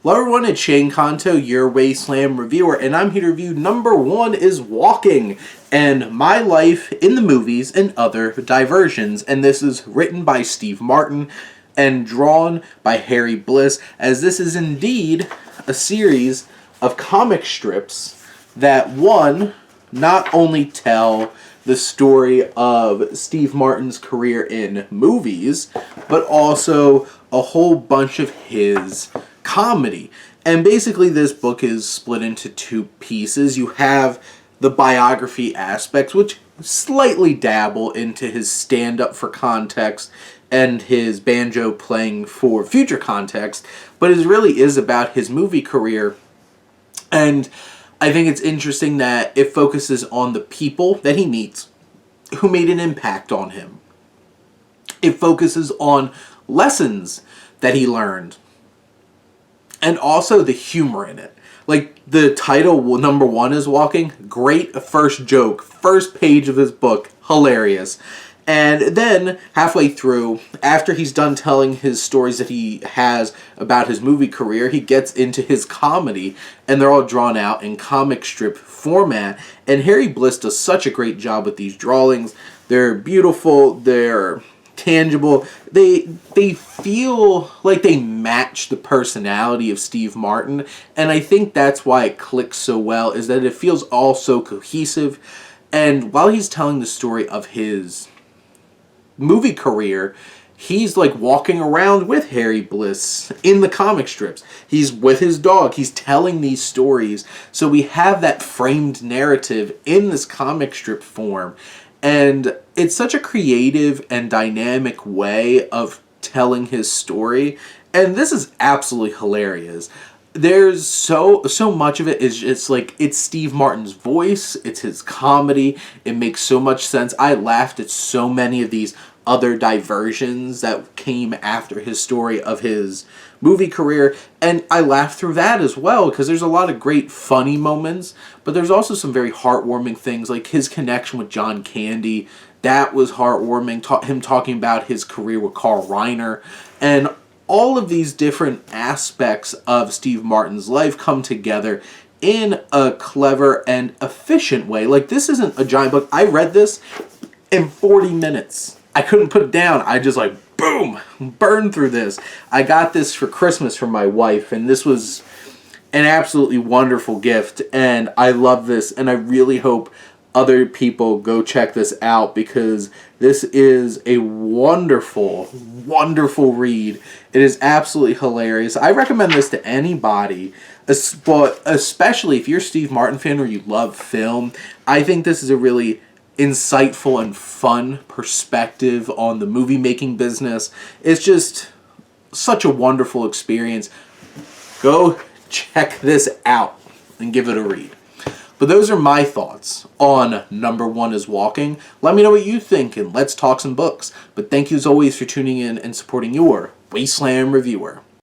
Hello everyone, it's Shane Kanto, your Wasteland reviewer, and I'm here to review number 1 is Walking, and My Life in the Movies and Other Diversions. And this is written by Steve Martin and drawn by Harry Bliss, as this is indeed a series of comic strips that, one, not only tell the story of Steve Martin's career in movies, but also a whole bunch of his comedy. And basically this book is split into two pieces. You have the biography aspects, which slightly dabble into his stand-up for context and his banjo playing for future context, but it really is about his movie career. And I think it's interesting that it focuses on the people that he meets who made an impact on him. It focuses on lessons that he learned, and also the humor in it. Like the title, number 1 is Walking. Great first joke. First page of his book. Hilarious. And then, halfway through, after he's done telling his stories that he has about his movie career, he gets into his comedy, and they're all drawn out in comic strip format. And Harry Bliss does such a great job with these drawings. They're beautiful. They're tangible. They feel like they match the personality of Steve Martin, and I think that's why it clicks so well, is that it feels all so cohesive. And while he's telling the story of his movie career, he's like walking around with Harry Bliss in the comic strips. He's with his dog. He's telling these stories. So we have that framed narrative in this comic strip form. And it's such a creative and dynamic way of telling his story. And this is absolutely hilarious. There's so much of it is just like, it's Steve Martin's voice, it's his comedy, it makes so much sense. I laughed at so many of these other diversions that came after his story of his movie career, and I laughed through that as well, because there's a lot of great funny moments, but there's also some very heartwarming things, like his connection with John Candy. That was heartwarming, him talking about his career with Carl Reiner, and all of these different aspects of Steve Martin's life come together in a clever and efficient way. Like, this isn't a giant book. I read this in 40 minutes. I couldn't put it down. I just like, boom, burned through this. I got this for Christmas from my wife, and this was an absolutely wonderful gift, and I love this, and I really hope other people go check this out, because this is a wonderful, wonderful read. It is absolutely hilarious. I recommend this to anybody, but especially if you're a Steve Martin fan or you love film. I think this is a really insightful and fun perspective on the movie making business. It's just such a wonderful experience. Go check this out and give it a read. But those are my thoughts on number 1 is Walking. Let me know what you think, and let's talk some books. But thank you as always for tuning in and supporting your Wasteland reviewer.